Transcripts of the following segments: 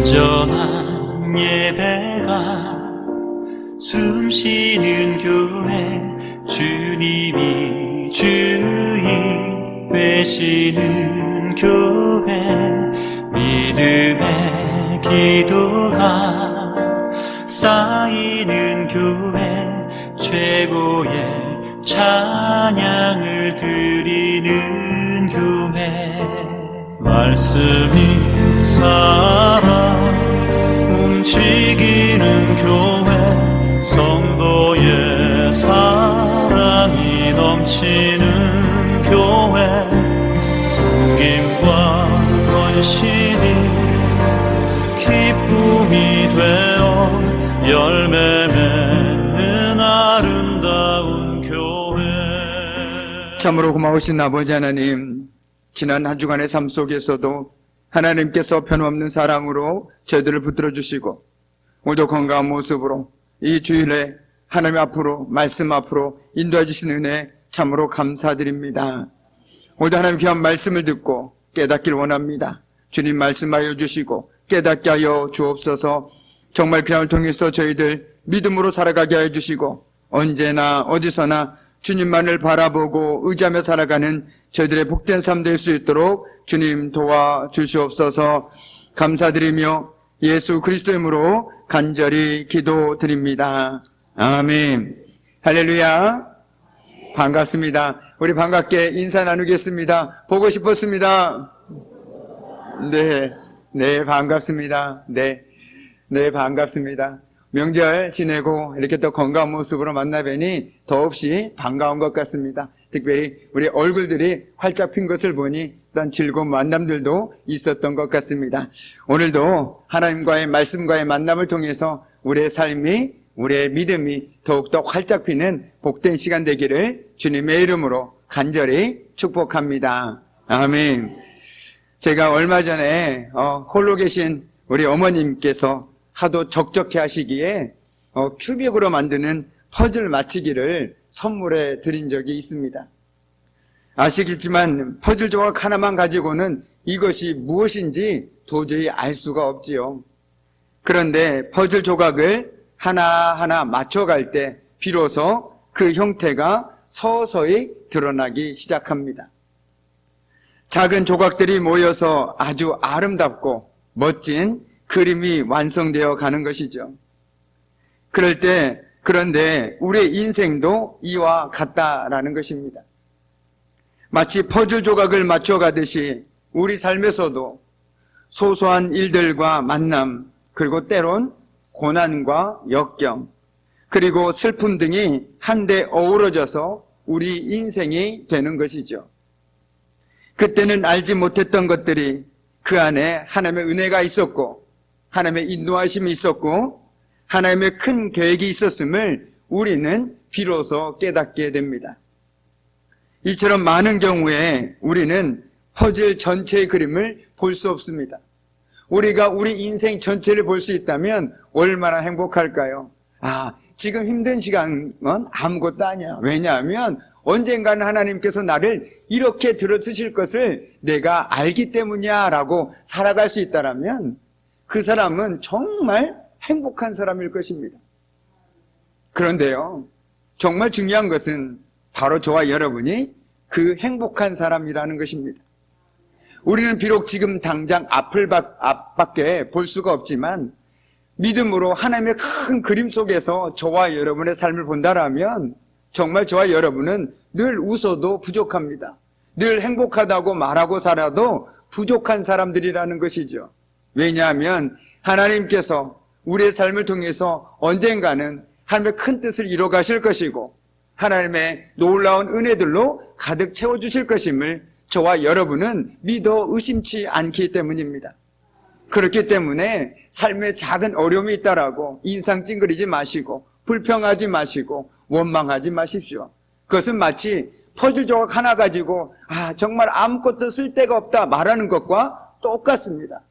온전한 예배가 숨쉬는 교회, 주님이 주인 되시는 교회, 믿음의 기도가 쌓이는 교회, 최고의 찬양을 드리는 교회. 말씀이 살아 움직이는 교회, 성도의 사랑이 넘치는 교회, 섬김과 헌신이 기쁨이 되어 열매 맺는 아름다운 교회. 참으로 고마우신 아버지 하나님, 지난 한 주간의 삶 속에서도 하나님께서 변함없는 사랑으로 저희들을 붙들어 주시고, 오늘도 건강한 모습으로 이 주일에 하나님 앞으로, 말씀 앞으로 인도해 주신 은혜 참으로 감사드립니다. 오늘도 하나님 귀한 말씀을 듣고 깨닫길 원합니다. 주님 말씀하여 주시고 깨닫게 하여 주옵소서. 정말 그날을 통해서 저희들 믿음으로 살아가게 하여 주시고, 언제나 어디서나 주님만을 바라보고 의지하며 살아가는 저희들의 복된 삶 될 수 있도록 주님 도와주시옵소서. 감사드리며 예수 그리스도의 이름으로 간절히 기도드립니다. 아멘. 할렐루야. 반갑습니다. 우리 반갑게 인사 나누겠습니다. 보고 싶었습니다. 네, 반갑습니다. 네, 반갑습니다. 명절 지내고 이렇게 또 건강한 모습으로 만나 뵈니 더없이 반가운 것 같습니다. 특별히 우리 얼굴들이 활짝 핀 것을 보니 어떤 즐거운 만남들도 있었던 것 같습니다. 오늘도 하나님과의 말씀과의 만남을 통해서 우리의 삶이, 우리의 믿음이 더욱더 활짝 피는 복된 시간 되기를 주님의 이름으로 간절히 축복합니다. 아멘. 제가 얼마 전에 홀로 계신 우리 어머님께서 하도 적적해 하시기에 큐빅으로 만드는 퍼즐 맞추기를 선물해 드린 적이 있습니다. 아시겠지만 퍼즐 조각 하나만 가지고는 이것이 무엇인지 도저히 알 수가 없지요. 그런데 퍼즐 조각을 하나하나 맞춰갈 때 비로소 그 형태가 서서히 드러나기 시작합니다. 작은 조각들이 모여서 아주 아름답고 멋진 그림이 완성되어 가는 것이죠. 그런데 우리의 인생도 이와 같다라는 것입니다. 마치 퍼즐 조각을 맞춰가듯이 우리 삶에서도 소소한 일들과 만남, 그리고 때론 고난과 역경, 그리고 슬픔 등이 한데 어우러져서 우리 인생이 되는 것이죠. 그때는 알지 못했던 것들이 그 안에 하나님의 은혜가 있었고, 하나님의 인도하심이 있었고, 하나님의 큰 계획이 있었음을 우리는 비로소 깨닫게 됩니다. 이처럼 많은 경우에 우리는 퍼즐 전체의 그림을 볼 수 없습니다. 우리가 우리 인생 전체를 볼 수 있다면 얼마나 행복할까요? 지금 힘든 시간은 아무것도 아니야. 왜냐하면 언젠가는 하나님께서 나를 이렇게 들어쓰실 것을 내가 알기 때문이야 라고 살아갈 수 있다면 그 사람은 정말 행복한 사람일 것입니다. 그런데요, 정말 중요한 것은 바로 저와 여러분이 그 행복한 사람이라는 것입니다. 우리는 비록 지금 당장 앞밖에 볼 수가 없지만 믿음으로 하나님의 큰 그림 속에서 저와 여러분의 삶을 본다라면 정말 저와 여러분은 늘 웃어도 부족합니다. 늘 행복하다고 말하고 살아도 부족한 사람들이라는 것이죠. 왜냐하면 하나님께서 우리의 삶을 통해서 언젠가는 하나님의 큰 뜻을 이뤄 가실 것이고 하나님의 놀라운 은혜들로 가득 채워주실 것임을 저와 여러분은 믿어 의심치 않기 때문입니다. 그렇기 때문에 삶에 작은 어려움이 있다라고 인상 찡그리지 마시고 불평하지 마시고 원망하지 마십시오. 그것은 마치 퍼즐 조각 하나 가지고 정말 아무것도 쓸데가 없다 말하는 것과 똑같습니다.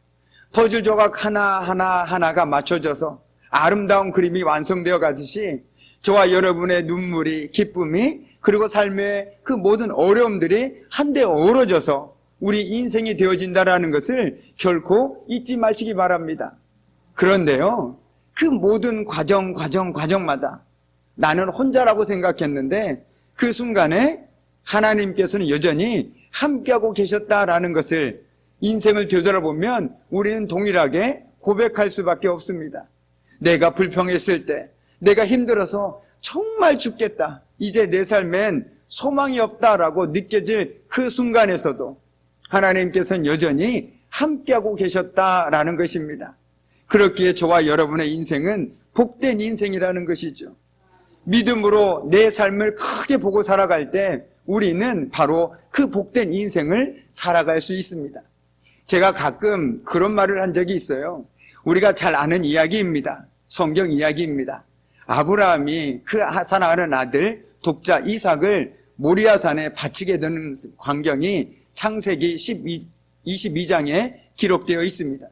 퍼즐 조각 하나가 맞춰져서 아름다운 그림이 완성되어 가듯이 저와 여러분의 눈물이, 기쁨이, 그리고 삶의 그 모든 어려움들이 한데 어우러져서 우리 인생이 되어진다는 것을 결코 잊지 마시기 바랍니다. 그런데요, 그 모든 과정마다 나는 혼자라고 생각했는데 그 순간에 하나님께서는 여전히 함께하고 계셨다라는 것을 인생을 되돌아보면 우리는 동일하게 고백할 수밖에 없습니다. 내가 불평했을 때, 내가 힘들어서 정말 죽겠다, 이제 내 삶엔 소망이 없다라고 느껴질 그 순간에서도 하나님께서는 여전히 함께하고 계셨다라는 것입니다. 그렇기에 저와 여러분의 인생은 복된 인생이라는 것이죠. 믿음으로 내 삶을 크게 보고 살아갈 때 우리는 바로 그 복된 인생을 살아갈 수 있습니다. 제가 가끔 그런 말을 한 적이 있어요. 우리가 잘 아는 이야기입니다. 성경 이야기입니다. 아브라함이 그 사랑하는 아들 독자 이삭을 모리아산에 바치게 되는 광경이 창세기 22장에 기록되어 있습니다.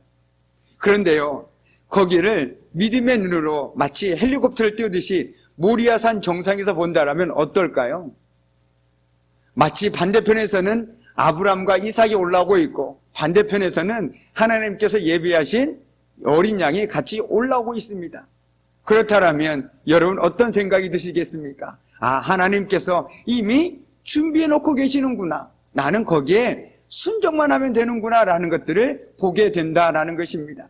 그런데요, 거기를 믿음의 눈으로 마치 헬리콥터를 띄우듯이 모리아산 정상에서 본다라면 어떨까요? 마치 반대편에서는 아브라함과 이삭이 올라오고 있고 반대편에서는 하나님께서 예비하신 어린 양이 같이 올라오고 있습니다. 그렇다면 여러분 어떤 생각이 드시겠습니까? 하나님께서 이미 준비해 놓고 계시는구나, 나는 거기에 순종만 하면 되는구나 라는 것들을 보게 된다라는 것입니다.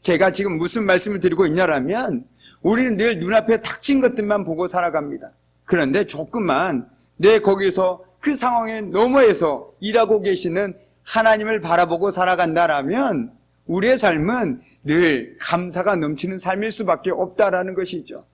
제가 지금 무슨 말씀을 드리고 있냐라면 우리는 늘 눈앞에 닥친 것들만 보고 살아갑니다. 그런데 조금만 내 거기서 그 상황에 너머에서 일하고 계시는 하나님을 바라보고 살아간다라면 우리의 삶은 늘 감사가 넘치는 삶일 수밖에 없다라는 것이죠.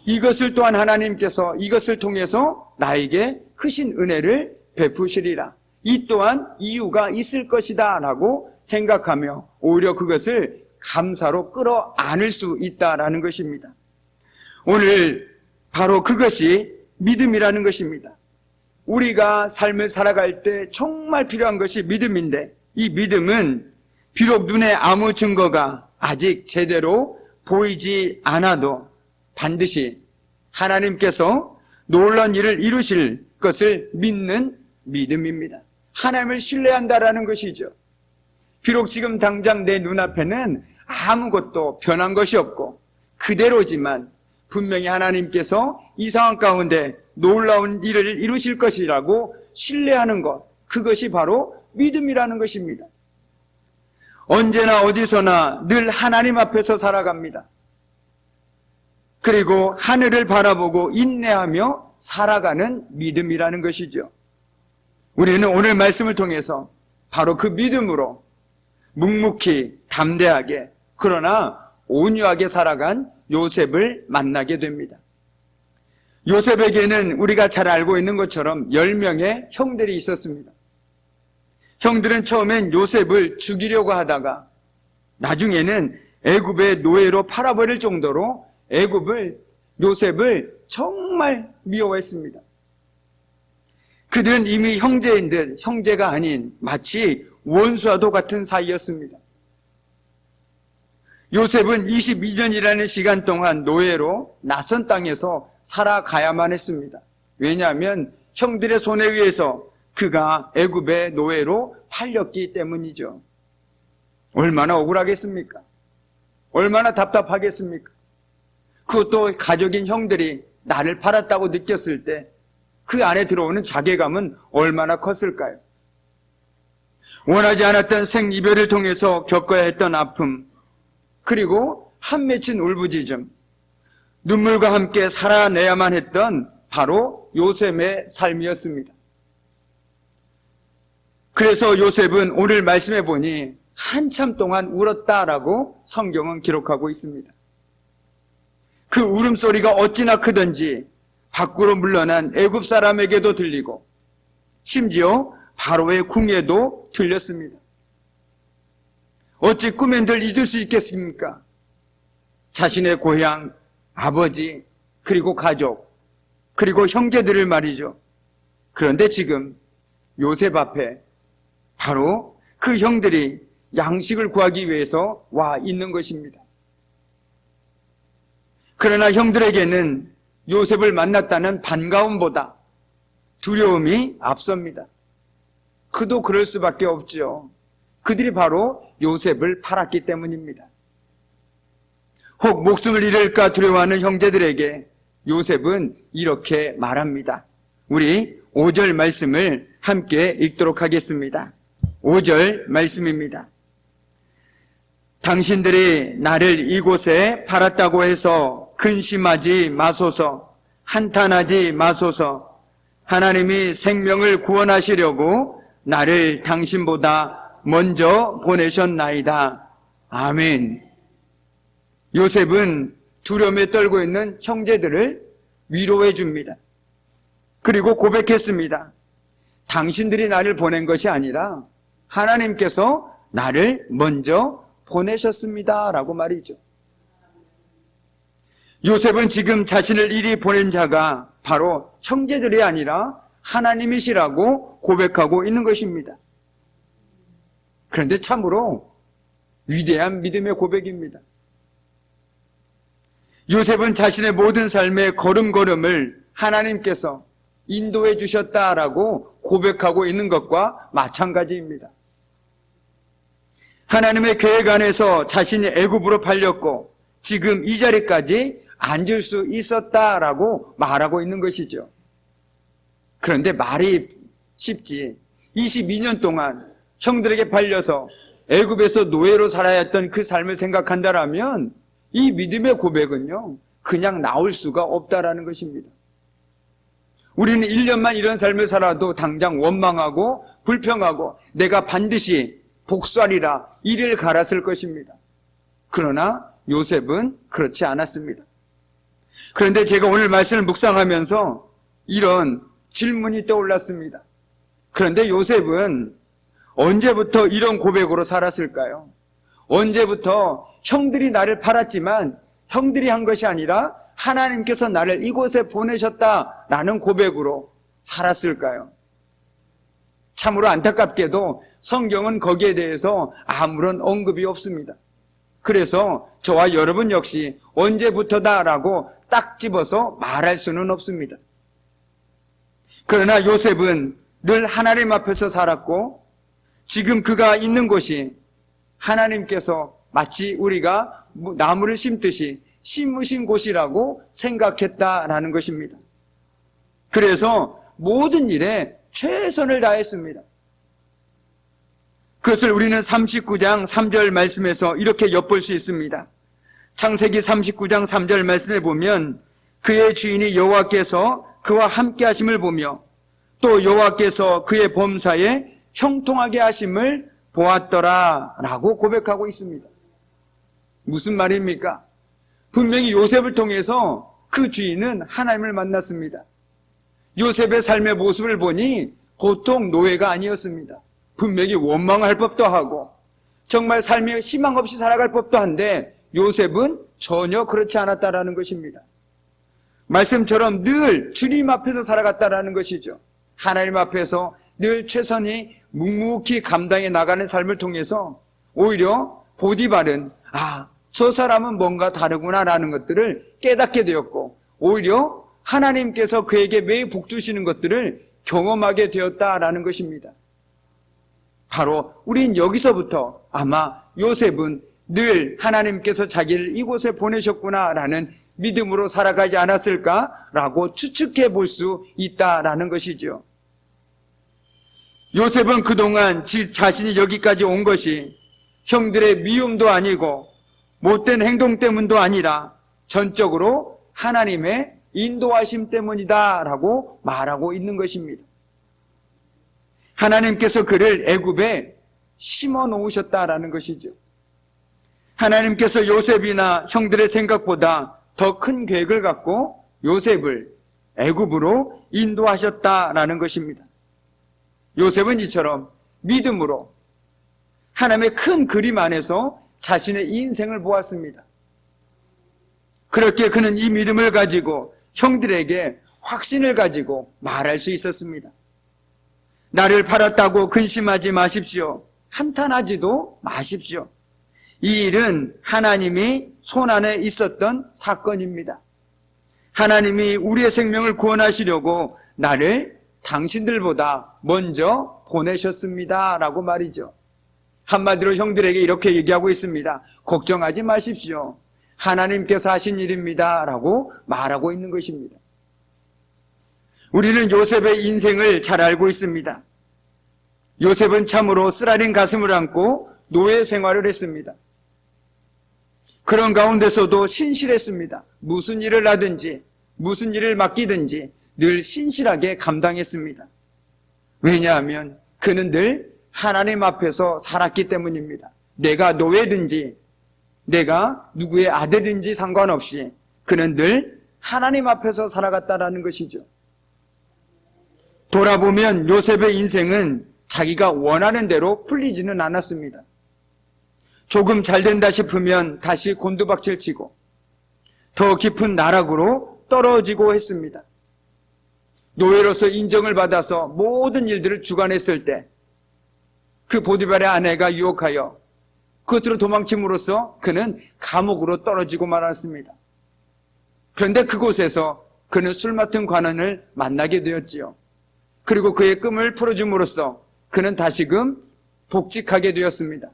이것을 또한 하나님께서 이것을 통해서 나에게 크신 은혜를 베푸시리라, 이 또한 이유가 있을 것이다 라고 생각하며 오히려 그것을 감사로 끌어안을 수 있다라는 것입니다. 오늘 바로 그것이 믿음이라는 것입니다. 우리가 삶을 살아갈 때 정말 필요한 것이 믿음인데, 이 믿음은 비록 눈에 아무 증거가 아직 제대로 보이지 않아도 반드시 하나님께서 놀라운 일을 이루실 것을 믿는 믿음입니다. 하나님을 신뢰한다라는 것이죠. 비록 지금 당장 내 눈앞에는 아무것도 변한 것이 없고 그대로지만 분명히 하나님께서 이 상황 가운데 놀라운 일을 이루실 것이라고 신뢰하는 것, 그것이 바로 믿음이라는 것입니다. 언제나 어디서나 늘 하나님 앞에서 살아갑니다. 그리고 하늘을 바라보고 인내하며 살아가는 믿음이라는 것이죠. 우리는 오늘 말씀을 통해서 바로 그 믿음으로 묵묵히 담대하게 그러나 온유하게 살아간 요셉을 만나게 됩니다. 요셉에게는 우리가 잘 알고 있는 것처럼 10명의 형들이 있었습니다. 형들은 처음엔 요셉을 죽이려고 하다가 나중에는 애굽의 노예로 팔아버릴 정도로 요셉을 정말 미워했습니다. 그들은 이미 형제인 듯 형제가 아닌 마치 원수와도 같은 사이였습니다. 요셉은 22년이라는 시간 동안 노예로 낯선 땅에서 살아가야만 했습니다. 왜냐하면 형들의 손에 의해서 그가 애굽의 노예로 팔렸기 때문이죠. 얼마나 억울하겠습니까? 얼마나 답답하겠습니까? 그것도 가족인 형들이 나를 팔았다고 느꼈을 때 그 안에 들어오는 자괴감은 얼마나 컸을까요? 원하지 않았던 생이별을 통해서 겪어야 했던 아픔, 그리고 한 맺힌 울부짖음, 눈물과 함께 살아내야만 했던 바로 요셉의 삶이었습니다. 그래서 요셉은 오늘 말씀해 보니 한참 동안 울었다라고 성경은 기록하고 있습니다. 그 울음소리가 어찌나 크던지 밖으로 물러난 애굽 사람에게도 들리고 심지어 바로의 궁에도 들렸습니다. 어찌 꿈엔들 잊을 수 있겠습니까? 자신의 고향, 아버지, 그리고 가족, 그리고 형제들을 말이죠. 그런데 지금 요셉 앞에 바로 그 형들이 양식을 구하기 위해서 와 있는 것입니다. 그러나 형들에게는 요셉을 만났다는 반가움보다 두려움이 앞섭니다. 그도 그럴 수밖에 없죠. 그들이 바로 요셉을 팔았기 때문입니다. 혹 목숨을 잃을까 두려워하는 형제들에게 요셉은 이렇게 말합니다. 우리 5절 말씀을 함께 읽도록 하겠습니다. 5절 말씀입니다. 당신들이 나를 이곳에 팔았다고 해서 근심하지 마소서, 한탄하지 마소서. 하나님이 생명을 구원하시려고 나를 당신보다 먼저 보내셨나이다. 아멘. 요셉은 두려움에 떨고 있는 형제들을 위로해 줍니다. 그리고 고백했습니다. 당신들이 나를 보낸 것이 아니라 하나님께서 나를 먼저 보내셨습니다. 라고 말이죠. 요셉은 지금 자신을 이리 보낸 자가 바로 형제들이 아니라 하나님이시라고 고백하고 있는 것입니다. 그런데 참으로 위대한 믿음의 고백입니다. 요셉은 자신의 모든 삶의 걸음걸음을 하나님께서 인도해 주셨다라고 고백하고 있는 것과 마찬가지입니다. 하나님의 계획 안에서 자신이 애굽으로 팔렸고 지금 이 자리까지 앉을 수 있었다라고 말하고 있는 것이죠. 그런데 말이 쉽지. 22년 동안 형들에게 팔려서 애굽에서 노예로 살아야 했던 그 삶을 생각한다라면 이 믿음의 고백은요, 그냥 나올 수가 없다라는 것입니다. 우리는 1년만 이런 삶을 살아도 당장 원망하고 불평하고 내가 반드시 복수하리라 이를 갈았을 것입니다. 그러나 요셉은 그렇지 않았습니다. 그런데 제가 오늘 말씀을 묵상하면서 이런 질문이 떠올랐습니다. 그런데 요셉은 언제부터 이런 고백으로 살았을까요? 언제부터 형들이 나를 팔았지만 형들이 한 것이 아니라 하나님께서 나를 이곳에 보내셨다라는 고백으로 살았을까요? 참으로 안타깝게도 성경은 거기에 대해서 아무런 언급이 없습니다. 그래서 저와 여러분 역시 언제부터다라고 딱 집어서 말할 수는 없습니다. 그러나 요셉은 늘 하나님 앞에서 살았고 지금 그가 있는 곳이 하나님께서 마치 우리가 나무를 심듯이 심으신 곳이라고 생각했다라는 것입니다. 그래서 모든 일에 최선을 다했습니다. 그것을 우리는 39장 3절 말씀에서 이렇게 엿볼 수 있습니다. 창세기 39장 3절 말씀에 보면 그의 주인이 여호와께서 그와 함께 하심을 보며 또 여호와께서 그의 범사에 형통하게 하심을 보았더라 라고 고백하고 있습니다. 무슨 말입니까? 분명히 요셉을 통해서 그 주인은 하나님을 만났습니다. 요셉의 삶의 모습을 보니 보통 노예가 아니었습니다. 분명히 원망할 법도 하고 정말 삶이 희망 없이 살아갈 법도 한데 요셉은 전혀 그렇지 않았다라는 것입니다. 말씀처럼 늘 주님 앞에서 살아갔다라는 것이죠. 하나님 앞에서 늘 최선이 묵묵히 감당해 나가는 삶을 통해서 오히려 보디발은 저 사람은 뭔가 다르구나라는 것들을 깨닫게 되었고 오히려 하나님께서 그에게 매일 복 주시는 것들을 경험하게 되었다라는 것입니다. 바로 우린 여기서부터 아마 요셉은 늘 하나님께서 자기를 이곳에 보내셨구나라는 믿음으로 살아가지 않았을까라고 추측해 볼 수 있다라는 것이죠. 요셉은 그동안 자신이 여기까지 온 것이 형들의 미움도 아니고 못된 행동 때문도 아니라 전적으로 하나님의 인도하심 때문이다라고 말하고 있는 것입니다. 하나님께서 그를 애굽에 심어 놓으셨다라는 것이죠. 하나님께서 요셉이나 형들의 생각보다 더 큰 계획을 갖고 요셉을 애굽으로 인도하셨다라는 것입니다. 요셉은 이처럼 믿음으로 하나님의 큰 그림 안에서 자신의 인생을 보았습니다. 그렇게 그는 이 믿음을 가지고 형들에게 확신을 가지고 말할 수 있었습니다. 나를 팔았다고 근심하지 마십시오. 한탄하지도 마십시오. 이 일은 하나님이 손안에 있었던 사건입니다. 하나님이 우리의 생명을 구원하시려고 나를 당신들보다 먼저 보내셨습니다. 라고 말이죠. 한마디로 형들에게 이렇게 얘기하고 있습니다. 걱정하지 마십시오. 하나님께서 하신 일입니다 라고 말하고 있는 것입니다. 우리는 요셉의 인생을 잘 알고 있습니다. 요셉은 참으로 쓰라린 가슴을 안고 노예 생활을 했습니다. 그런 가운데서도 신실했습니다. 무슨 일을 하든지 무슨 일을 맡기든지 늘 신실하게 감당했습니다. 왜냐하면 그는 늘 하나님 앞에서 살았기 때문입니다. 내가 노예든지 내가 누구의 아들든지 상관없이 그는 늘 하나님 앞에서 살아갔다라는 것이죠. 돌아보면 요셉의 인생은 자기가 원하는 대로 풀리지는 않았습니다. 조금 잘 된다 싶으면 다시 곤두박질 치고 더 깊은 나락으로 떨어지고 했습니다. 노예로서 인정을 받아서 모든 일들을 주관했을 때 그 보디발의 아내가 유혹하여 그것으로 도망침으로써 그는 감옥으로 떨어지고 말았습니다. 그런데 그곳에서 그는 술 맡은 관원을 만나게 되었지요. 그리고 그의 꿈을 풀어줌으로써 그는 다시금 복직하게 되었습니다.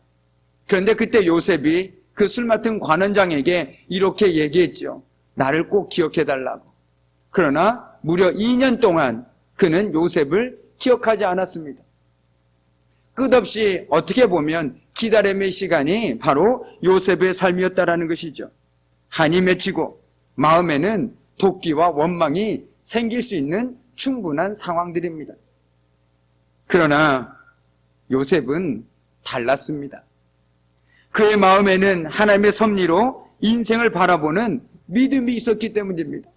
그런데 그때 요셉이 그 술 맡은 관원장에게 이렇게 얘기했죠. 나를 꼭 기억해달라고. 그러나 무려 2년 동안 그는 요셉을 기억하지 않았습니다. 끝없이 어떻게 보면 기다림의 시간이 바로 요셉의 삶이었다라는 것이죠. 한이 맺히고 마음에는 도끼와 원망이 생길 수 있는 충분한 상황들입니다. 그러나 요셉은 달랐습니다. 그의 마음에는 하나님의 섭리로 인생을 바라보는 믿음이 있었기 때문입니다.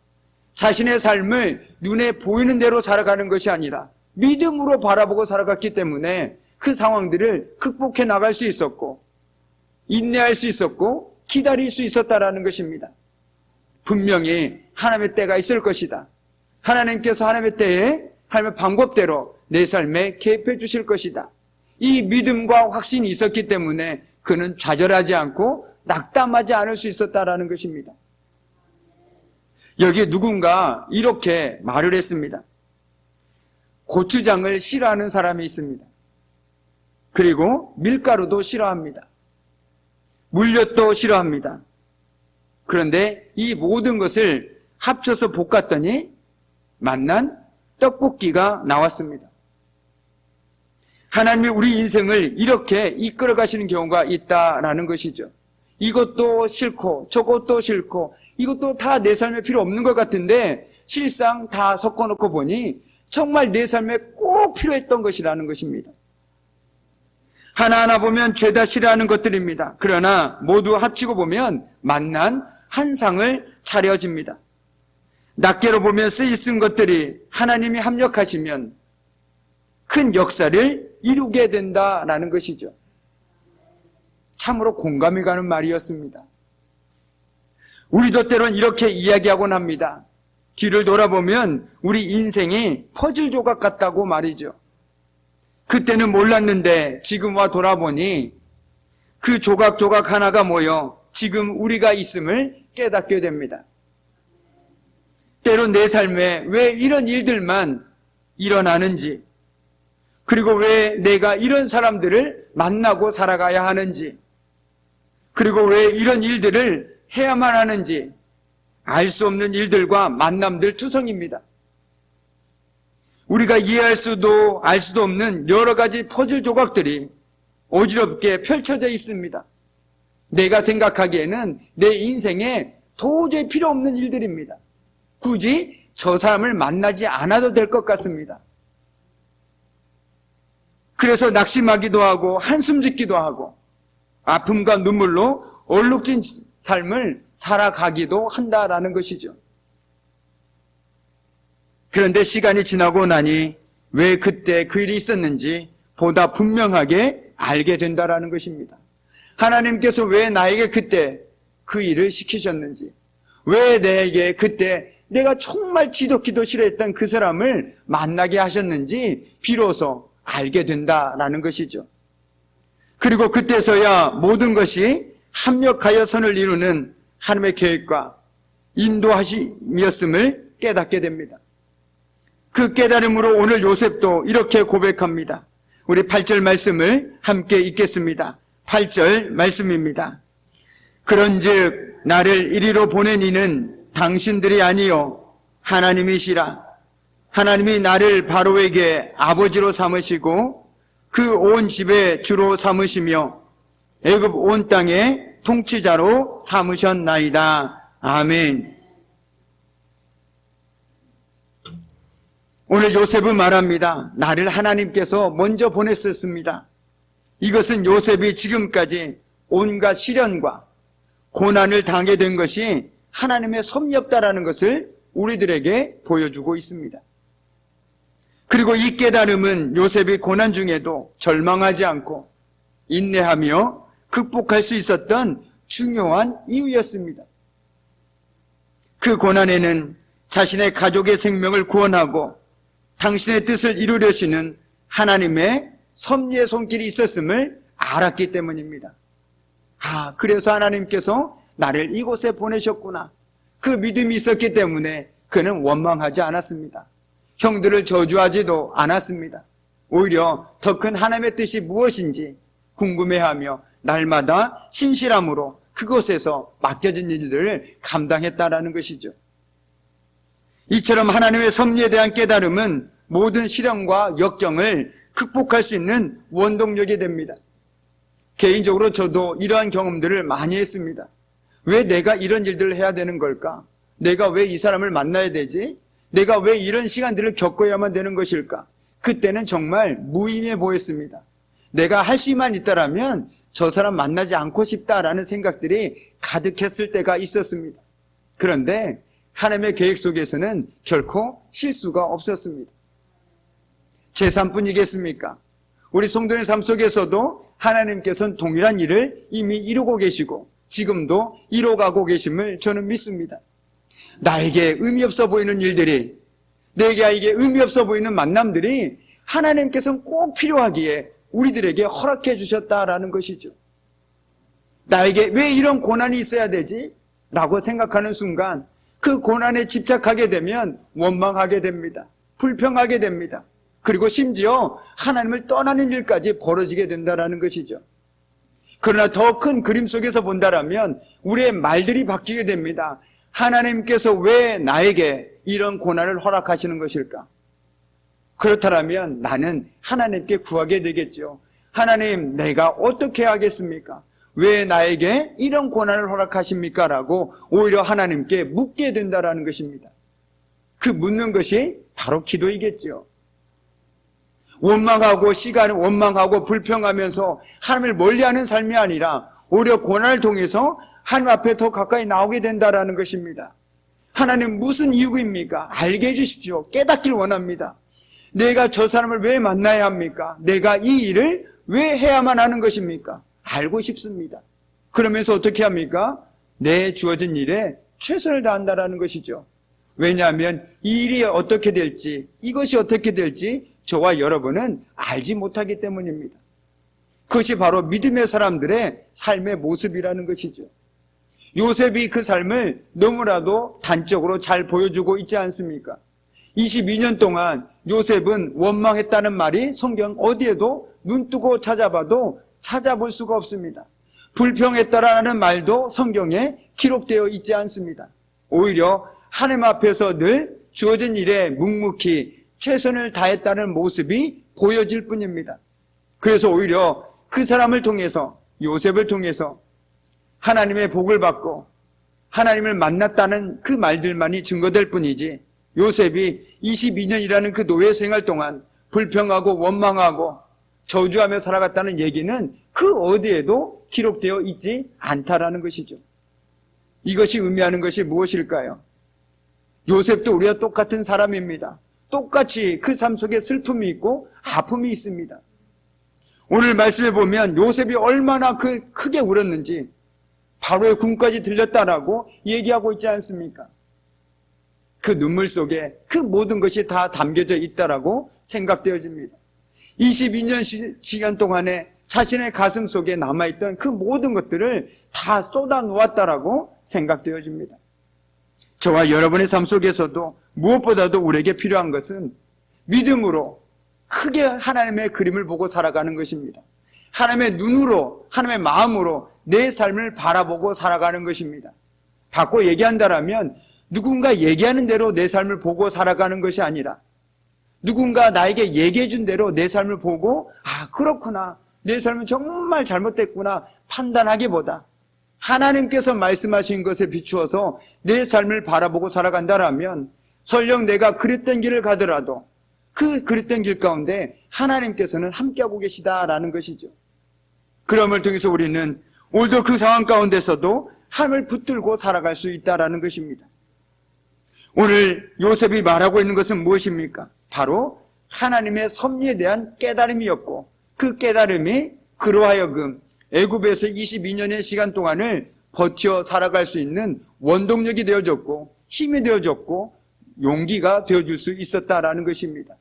자신의 삶을 눈에 보이는 대로 살아가는 것이 아니라 믿음으로 바라보고 살아갔기 때문에 그 상황들을 극복해 나갈 수 있었고 인내할 수 있었고 기다릴 수 있었다라는 것입니다. 분명히 하나님의 때가 있을 것이다. 하나님께서 하나님의 때에 하나님의 방법대로 내 삶에 개입해 주실 것이다. 이 믿음과 확신이 있었기 때문에 그는 좌절하지 않고 낙담하지 않을 수 있었다라는 것입니다. 여기에 누군가 이렇게 말을 했습니다. 고추장을 싫어하는 사람이 있습니다. 그리고 밀가루도 싫어합니다. 물엿도 싫어합니다. 그런데 이 모든 것을 합쳐서 볶았더니 만난 떡볶이가 나왔습니다. 하나님이 우리 인생을 이렇게 이끌어 가시는 경우가 있다라는 것이죠. 이것도 싫고 저것도 싫고 이것도 다 내 삶에 필요 없는 것 같은데 실상 다 섞어놓고 보니 정말 내 삶에 꼭 필요했던 것이라는 것입니다. 하나하나 보면 죄다 싫어하는 것들입니다. 그러나 모두 합치고 보면 만난 한 상을 차려집니다. 낱개로 보면 쓰이쓴 것들이 하나님이 합력하시면 큰 역사를 이루게 된다라는 것이죠. 참으로 공감이 가는 말이었습니다. 우리도 때론 이렇게 이야기하곤 합니다. 뒤를 돌아보면 우리 인생이 퍼즐 조각 같다고 말이죠. 그때는 몰랐는데 지금 와 돌아보니 그 조각조각 하나가 모여 지금 우리가 있음을 깨닫게 됩니다. 때론 내 삶에 왜 이런 일들만 일어나는지, 그리고 왜 내가 이런 사람들을 만나고 살아가야 하는지, 그리고 왜 이런 일들을 해야만 하는지 알 수 없는 일들과 만남들 투성입니다. 우리가 이해할 수도 알 수도 없는 여러 가지 퍼즐 조각들이 어지럽게 펼쳐져 있습니다. 내가 생각하기에는 내 인생에 도저히 필요 없는 일들입니다. 굳이 저 사람을 만나지 않아도 될 것 같습니다. 그래서 낙심하기도 하고 한숨 짓기도 하고 아픔과 눈물로 얼룩진 삶을 살아가기도 한다라는 것이죠. 그런데 시간이 지나고 나니 왜 그때 그 일이 있었는지 보다 분명하게 알게 된다라는 것입니다. 하나님께서 왜 나에게 그때 그 일을 시키셨는지, 왜 내게 그때 내가 정말 지독히도 싫어했던 그 사람을 만나게 하셨는지 비로소 알게 된다라는 것이죠. 그리고 그때서야 모든 것이 합력하여 선을 이루는 하나님의 계획과 인도하심이었음을 깨닫게 됩니다. 그 깨달음으로 오늘 요셉도 이렇게 고백합니다. 우리 8절 말씀을 함께 읽겠습니다. 8절 말씀입니다. 그런즉 나를 이리로 보낸 이는 당신들이 아니요 하나님이시라. 하나님이 나를 바로에게 아버지로 삼으시고 그 온 집의 주로 삼으시며 애굽 온 땅의 통치자로 삼으셨나이다. 아멘. 오늘 요셉은 말합니다. 나를 하나님께서 먼저 보냈었습니다. 이것은 요셉이 지금까지 온갖 시련과 고난을 당하게 된 것이 하나님의 섭리 없다라는 것을 우리들에게 보여주고 있습니다. 그리고 이 깨달음은 요셉이 고난 중에도 절망하지 않고 인내하며 극복할 수 있었던 중요한 이유였습니다. 그 고난에는 자신의 가족의 생명을 구원하고 당신의 뜻을 이루려시는 하나님의 섭리의 손길이 있었음을 알았기 때문입니다. 그래서 하나님께서 나를 이곳에 보내셨구나. 그 믿음이 있었기 때문에 그는 원망하지 않았습니다. 형들을 저주하지도 않았습니다. 오히려 더 큰 하나님의 뜻이 무엇인지 궁금해하며 날마다 신실함으로 그곳에서 맡겨진 일들을 감당했다라는 것이죠. 이처럼 하나님의 섭리에 대한 깨달음은 모든 시련과 역경을 극복할 수 있는 원동력이 됩니다. 개인적으로 저도 이러한 경험들을 많이 했습니다. 왜 내가 이런 일들을 해야 되는 걸까? 내가 왜 이 사람을 만나야 되지? 내가 왜 이런 시간들을 겪어야만 되는 것일까? 그때는 정말 무의미해 보였습니다. 내가 할 수만 있다라면 저 사람 만나지 않고 싶다라는 생각들이 가득했을 때가 있었습니다. 그런데 하나님의 계획 속에서는 결코 실수가 없었습니다. 제 삶뿐이겠습니까? 우리 성도의 삶 속에서도 하나님께서는 동일한 일을 이미 이루고 계시고 지금도 이뤄가고 계심을 저는 믿습니다. 나에게 의미 없어 보이는 일들이, 내게 의미 없어 보이는 만남들이 하나님께서는 꼭 필요하기에 우리들에게 허락해 주셨다라는 것이죠. 나에게 왜 이런 고난이 있어야 되지? 라고 생각하는 순간 그 고난에 집착하게 되면 원망하게 됩니다. 불평하게 됩니다. 그리고 심지어 하나님을 떠나는 일까지 벌어지게 된다는 것이죠. 그러나 더 큰 그림 속에서 본다라면 우리의 말들이 바뀌게 됩니다. 하나님께서 왜 나에게 이런 고난을 허락하시는 것일까? 그렇다면 나는 하나님께 구하게 되겠죠. 하나님, 내가 어떻게 하겠습니까? 왜 나에게 이런 고난을 허락하십니까? 라고 오히려 하나님께 묻게 된다는 것입니다. 그 묻는 것이 바로 기도이겠죠. 원망하고 불평하면서 하나님을 멀리하는 삶이 아니라 오히려 고난을 통해서 하나님 앞에 더 가까이 나오게 된다는 것입니다. 하나님 무슨 이유입니까? 알게 해주십시오. 깨닫길 원합니다. 내가 저 사람을 왜 만나야 합니까? 내가 이 일을 왜 해야만 하는 것입니까? 알고 싶습니다. 그러면서 어떻게 합니까? 내 주어진 일에 최선을 다한다는 것이죠. 왜냐하면 이 일이 어떻게 될지, 이것이 어떻게 될지 저와 여러분은 알지 못하기 때문입니다. 그것이 바로 믿음의 사람들의 삶의 모습이라는 것이죠. 요셉이 그 삶을 너무나도 단적으로 잘 보여주고 있지 않습니까? 22년 동안 요셉은 원망했다는 말이 성경 어디에도 눈 뜨고 찾아봐도 찾아볼 수가 없습니다. 불평했다라는 말도 성경에 기록되어 있지 않습니다. 오히려 하나님 앞에서 늘 주어진 일에 묵묵히 최선을 다했다는 모습이 보여질 뿐입니다. 그래서 오히려 그 사람을 통해서, 요셉을 통해서 하나님의 복을 받고 하나님을 만났다는 그 말들만이 증거될 뿐이지, 요셉이 22년이라는 그 노예 생활 동안 불평하고 원망하고 저주하며 살아갔다는 얘기는 그 어디에도 기록되어 있지 않다라는 것이죠. 이것이 의미하는 것이 무엇일까요? 요셉도 우리와 똑같은 사람입니다. 똑같이 그 삶 속에 슬픔이 있고 아픔이 있습니다. 오늘 말씀에 보면 요셉이 얼마나 크게 울었는지 바로의 궁까지 들렸다라고 얘기하고 있지 않습니까? 그 눈물 속에 그 모든 것이 다 담겨져 있다라고 생각되어집니다. 22년 시간 동안에 자신의 가슴 속에 남아있던 그 모든 것들을 다 쏟아 놓았다라고 생각되어집니다. 저와 여러분의 삶 속에서도 무엇보다도 우리에게 필요한 것은 믿음으로 크게 하나님의 그림을 보고 살아가는 것입니다. 하나님의 눈으로, 하나님의 마음으로 내 삶을 바라보고 살아가는 것입니다. 바꿔 얘기한다면 누군가 얘기하는 대로 내 삶을 보고 살아가는 것이 아니라 누군가 나에게 얘기해 준 대로 내 삶을 보고 그렇구나, 내 삶은 정말 잘못됐구나 판단하기보다 하나님께서 말씀하신 것에 비추어서 내 삶을 바라보고 살아간다면 설령 내가 그랬던 길을 가더라도 그 그랬던 길 가운데 하나님께서는 함께하고 계시다라는 것이죠. 그럼을 통해서 우리는 오늘도 그 상황 가운데서도 하나님을 붙들고 살아갈 수 있다라는 것입니다. 오늘 요셉이 말하고 있는 것은 무엇입니까? 바로 하나님의 섭리에 대한 깨달음이었고, 그 깨달음이 그로 하여금 애굽에서 22년의 시간 동안을 버텨 살아갈 수 있는 원동력이 되어졌고 힘이 되어졌고 용기가 되어줄 수 있었다라는 것입니다.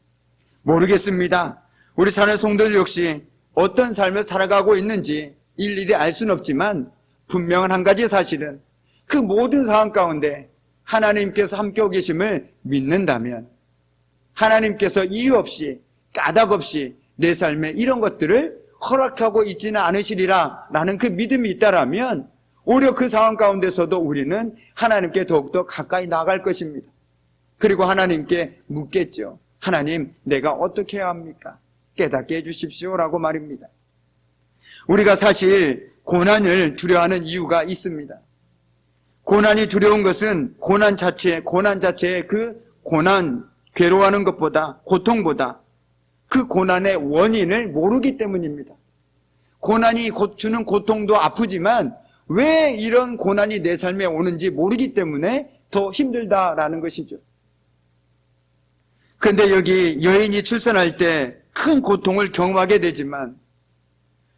모르겠습니다. 우리 사는 성도들 역시 어떤 삶을 살아가고 있는지 일일이 알 수는 없지만 분명한 한 가지 사실은 그 모든 상황 가운데 하나님께서 함께하고 계심을 믿는다면, 하나님께서 이유 없이 까닭 없이 내 삶에 이런 것들을 허락하고 있지는 않으시리라 라는 그 믿음이 있다라면 오히려 그 상황 가운데서도 우리는 하나님께 더욱더 가까이 나갈 것입니다. 그리고 하나님께 묻겠죠. 하나님, 내가 어떻게 해야 합니까? 깨닫게 해주십시오라고 말입니다. 우리가 사실 고난을 두려워하는 이유가 있습니다. 고난이 두려운 것은 고난 자체의 그 고난, 괴로워하는 것보다, 고통보다 그 고난의 원인을 모르기 때문입니다. 고난이 주는 고통도 아프지만 왜 이런 고난이 내 삶에 오는지 모르기 때문에 더 힘들다라는 것이죠. 그런데 여기 여인이 출산할 때 큰 고통을 경험하게 되지만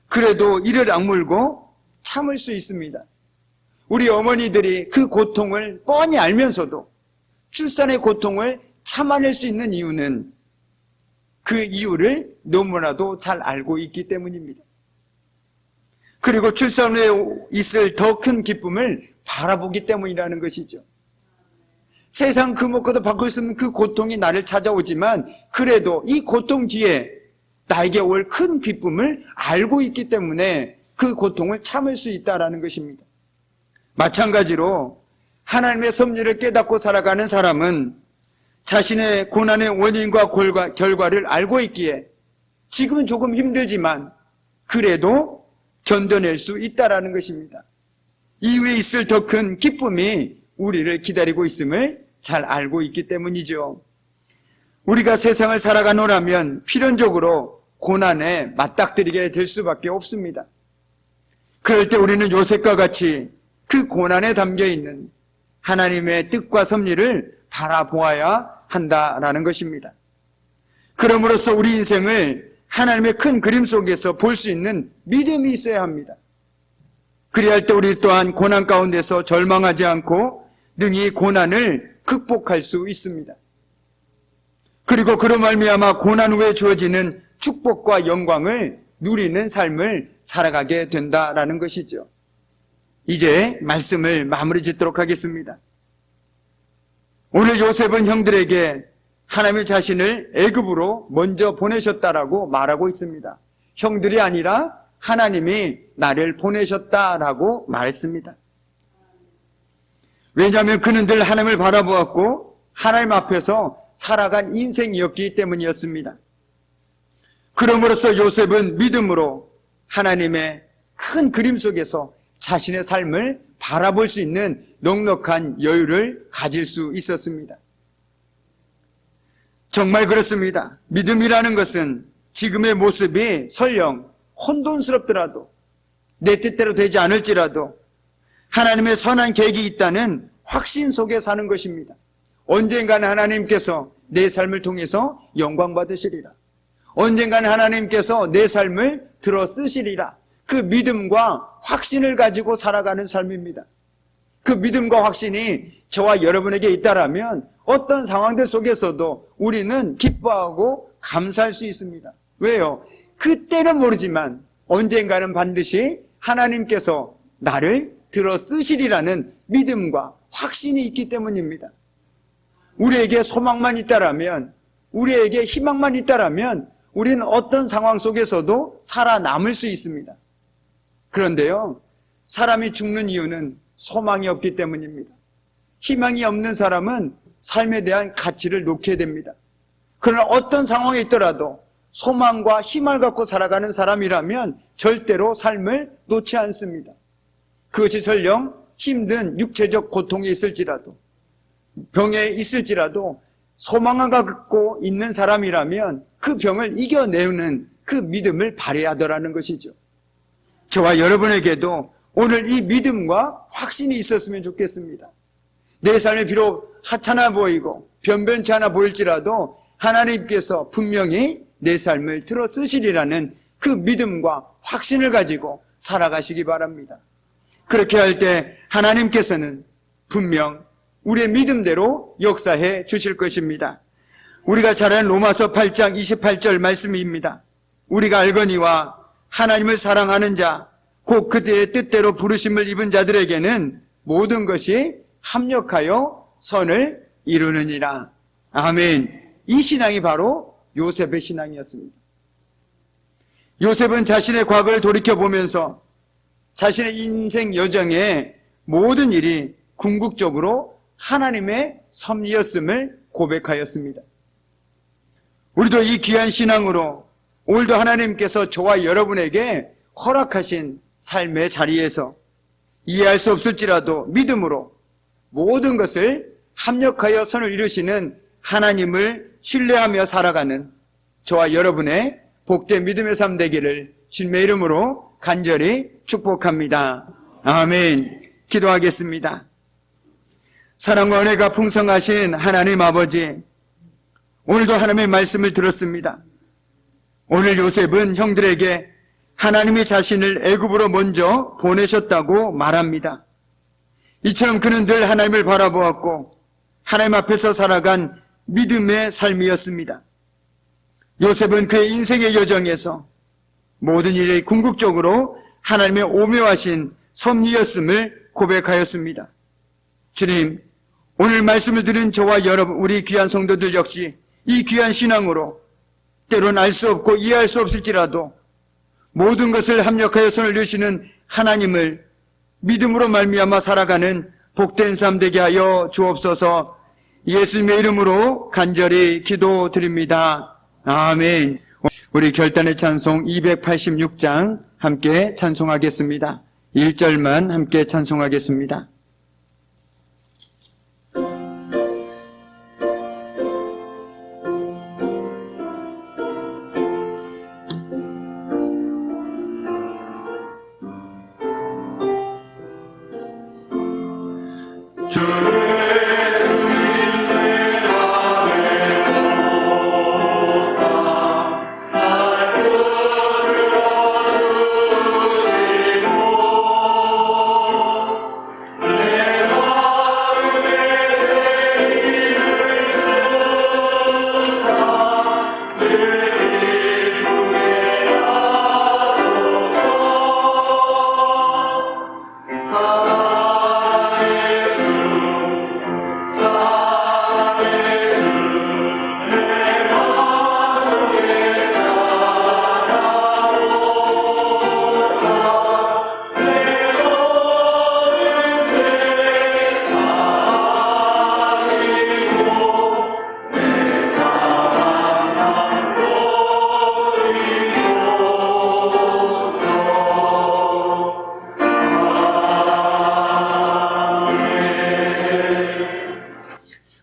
그래도 이를 악물고 참을 수 있습니다. 우리 어머니들이 그 고통을 뻔히 알면서도 출산의 고통을 참아낼 수 있는 이유는 그 이유를 너무나도 잘 알고 있기 때문입니다. 그리고 출산 후에 있을 더 큰 기쁨을 바라보기 때문이라는 것이죠. 세상 그 무엇과도 바꿀 수 없는 그 고통이 나를 찾아오지만 그래도 이 고통 뒤에 나에게 올 큰 기쁨을 알고 있기 때문에 그 고통을 참을 수 있다는 것입니다. 마찬가지로 하나님의 섭리를 깨닫고 살아가는 사람은 자신의 고난의 원인과 결과를 알고 있기에 지금은 조금 힘들지만 그래도 견뎌낼 수 있다는 것입니다. 이후에 있을 더 큰 기쁨이 우리를 기다리고 있음을 잘 알고 있기 때문이죠. 우리가 세상을 살아가노라면 필연적으로 고난에 맞닥뜨리게 될 수밖에 없습니다. 그럴 때 우리는 요셉과 같이 그 고난에 담겨있는 하나님의 뜻과 섭리를 바라보아야 한다라는 것입니다. 그럼으로써 우리 인생을 하나님의 큰 그림 속에서 볼 수 있는 믿음이 있어야 합니다. 그래야 할 때 우리 또한 고난 가운데서 절망하지 않고 능히 고난을 극복할 수 있습니다. 그리고 그로 말미암아 고난 후에 주어지는 축복과 영광을 누리는 삶을 살아가게 된다라는 것이죠. 이제 말씀을 마무리 짓도록 하겠습니다. 오늘 요셉은 형들에게 하나님의 자신을 애굽으로 먼저 보내셨다라고 말하고 있습니다. 형들이 아니라 하나님이 나를 보내셨다라고 말했습니다. 왜냐하면 그는 늘 하나님을 바라보았고 하나님 앞에서 살아간 인생이었기 때문이었습니다. 그럼으로써 요셉은 믿음으로 하나님의 큰 그림 속에서 자신의 삶을 바라볼 수 있는 넉넉한 여유를 가질 수 있었습니다. 정말 그렇습니다. 믿음이라는 것은 지금의 모습이 설령 혼돈스럽더라도 내 뜻대로 되지 않을지라도 하나님의 선한 계획이 있다는 확신 속에 사는 것입니다. 언젠가는 하나님께서 내 삶을 통해서 영광 받으시리라. 언젠가는 하나님께서 내 삶을 들어 쓰시리라. 그 믿음과 확신을 가지고 살아가는 삶입니다. 그 믿음과 확신이 저와 여러분에게 있다라면 어떤 상황들 속에서도 우리는 기뻐하고 감사할 수 있습니다. 왜요? 그때는 모르지만 언젠가는 반드시 하나님께서 나를 들어 쓰시리라는 믿음과 확신이 있기 때문입니다. 우리에게 소망만 있다라면, 우리에게 희망만 있다라면 우리는 어떤 상황 속에서도 살아남을 수 있습니다. 그런데요, 사람이 죽는 이유는 소망이 없기 때문입니다. 희망이 없는 사람은 삶에 대한 가치를 놓게 됩니다. 그러나 어떤 상황에 있더라도 소망과 희망을 갖고 살아가는 사람이라면 절대로 삶을 놓지 않습니다. 그것이 설령 힘든 육체적 고통이 있을지라도, 병에 있을지라도 소망을 갖고 있는 사람이라면 그 병을 이겨내는 그 믿음을 발휘하더라는 것이죠. 저와 여러분에게도 오늘 이 믿음과 확신이 있었으면 좋겠습니다. 내 삶이 비록 하찮아 보이고 변변치 않아 보일지라도 하나님께서 분명히 내 삶을 들어 쓰시리라는 그 믿음과 확신을 가지고 살아가시기 바랍니다. 그렇게 할 때 하나님께서는 분명 우리의 믿음대로 역사해 주실 것입니다. 우리가 잘 아는 로마서 8장 28절 말씀입니다. 우리가 알거니와 하나님을 사랑하는 자, 곧 그들의 뜻대로 부르심을 입은 자들에게는 모든 것이 합력하여 선을 이루느니라. 아멘. 이 신앙이 바로 요셉의 신앙이었습니다. 요셉은 자신의 과거를 돌이켜보면서 자신의 인생 여정의 모든 일이 궁극적으로 하나님의 섭리였음을 고백하였습니다. 우리도 이 귀한 신앙으로 오늘도 하나님께서 저와 여러분에게 허락하신 삶의 자리에서 이해할 수 없을지라도 믿음으로 모든 것을 합력하여 선을 이루시는 하나님을 신뢰하며 살아가는 저와 여러분의 복된 믿음의 삶 되기를 주님의 이름으로 간절히 축복합니다. 아멘. 기도하겠습니다. 사랑과 은혜가 풍성하신 하나님 아버지, 오늘도 하나님의 말씀을 들었습니다. 오늘 요셉은 형들에게 하나님이 자신을 애굽으로 먼저 보내셨다고 말합니다. 이처럼 그는 늘 하나님을 바라보았고 하나님 앞에서 살아간 믿음의 삶이었습니다. 요셉은 그의 인생의 여정에서 모든 일이 궁극적으로 하나님의 오묘하신 섭리였음을 고백하였습니다. 주님, 오늘 말씀을 들은 저와 여러분, 우리 귀한 성도들 역시 이 귀한 신앙으로 때론 알 수 없고 이해할 수 없을지라도 모든 것을 합력하여 손을 이루시는 하나님을 믿음으로 말미암아 살아가는 복된 삶 되게 하여 주옵소서. 예수님의 이름으로 간절히 기도드립니다. 아멘. 우리 결단의 찬송 286장 함께 찬송하겠습니다. 1절만 함께 찬송하겠습니다.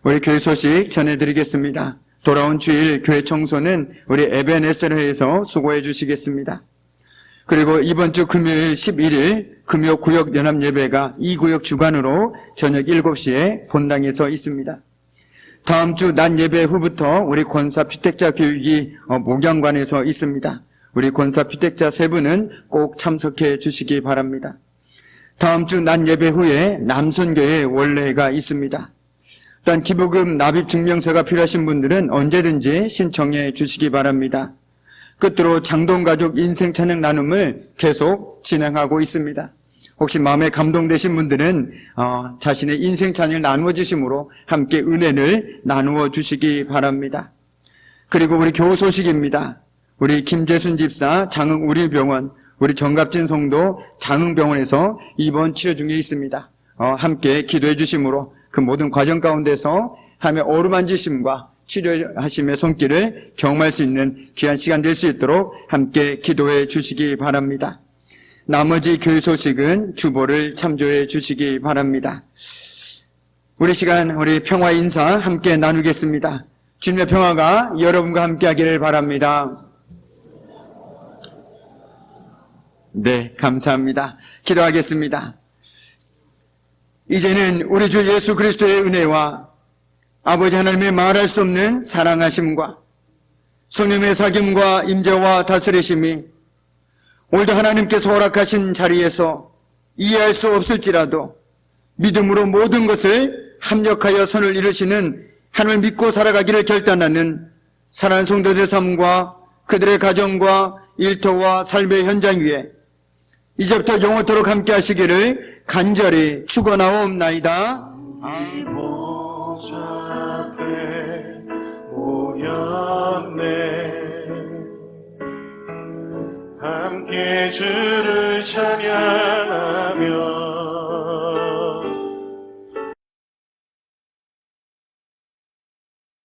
우리 교회 소식 전해드리겠습니다. 돌아온 주일 교회 청소는 우리 에베네셀에서 수고해 주시겠습니다. 그리고 이번 주 금요일 11일 금요 구역 연합 예배가 2구역 주관으로 저녁 7시에 본당에서 있습니다. 다음 주 낮 예배 후부터 우리 권사 피택자 교육이 목양관에서 있습니다. 우리 권사 피택자 세 분은 꼭 참석해 주시기 바랍니다. 다음 주 낮 예배 후에 남선교회 원례가 있습니다. 또한 기부금 납입 증명서가 필요하신 분들은 언제든지 신청해 주시기 바랍니다. 끝으로 장동가족 인생 찬양 나눔을 계속 진행하고 있습니다. 혹시 마음에 감동되신 분들은 자신의 인생 찬양을 나누어 주심으로 함께 은혜를 나누어 주시기 바랍니다. 그리고 우리 교우 소식입니다. 우리 김재순 집사 장흥우리병원, 우리 정갑진 성도 장흥병원에서 입원 치료 중에 있습니다. 함께 기도해 주심으로 그 모든 과정 가운데서 하나님의 어루만지심과 치료하심의 손길을 경험할 수 있는 귀한 시간 될 수 있도록 함께 기도해 주시기 바랍니다. 나머지 교회 소식은 주보를 참조해 주시기 바랍니다. 우리 시간 우리 평화 인사 함께 나누겠습니다. 주님의 평화가 여러분과 함께 하기를 바랍니다. 네, 감사합니다. 기도하겠습니다. 이제는 우리 주 예수 그리스도의 은혜와 아버지 하나님의 말할 수 없는 사랑하심과 성령의 사귐과 임재와 다스리심이 오늘도 하나님께서 허락하신 자리에서 이해할 수 없을지라도 믿음으로 모든 것을 합력하여 선을 이루시는 하나님을 믿고 살아가기를 결단하는 사랑하는 성도들의 삶과 그들의 가정과 일터와 삶의 현장 위에 이제부터 영원토록 함께 하시기를 간절히 축원하옵나이다. 이 보좌 앞에 모였네. 함께 주를 찬양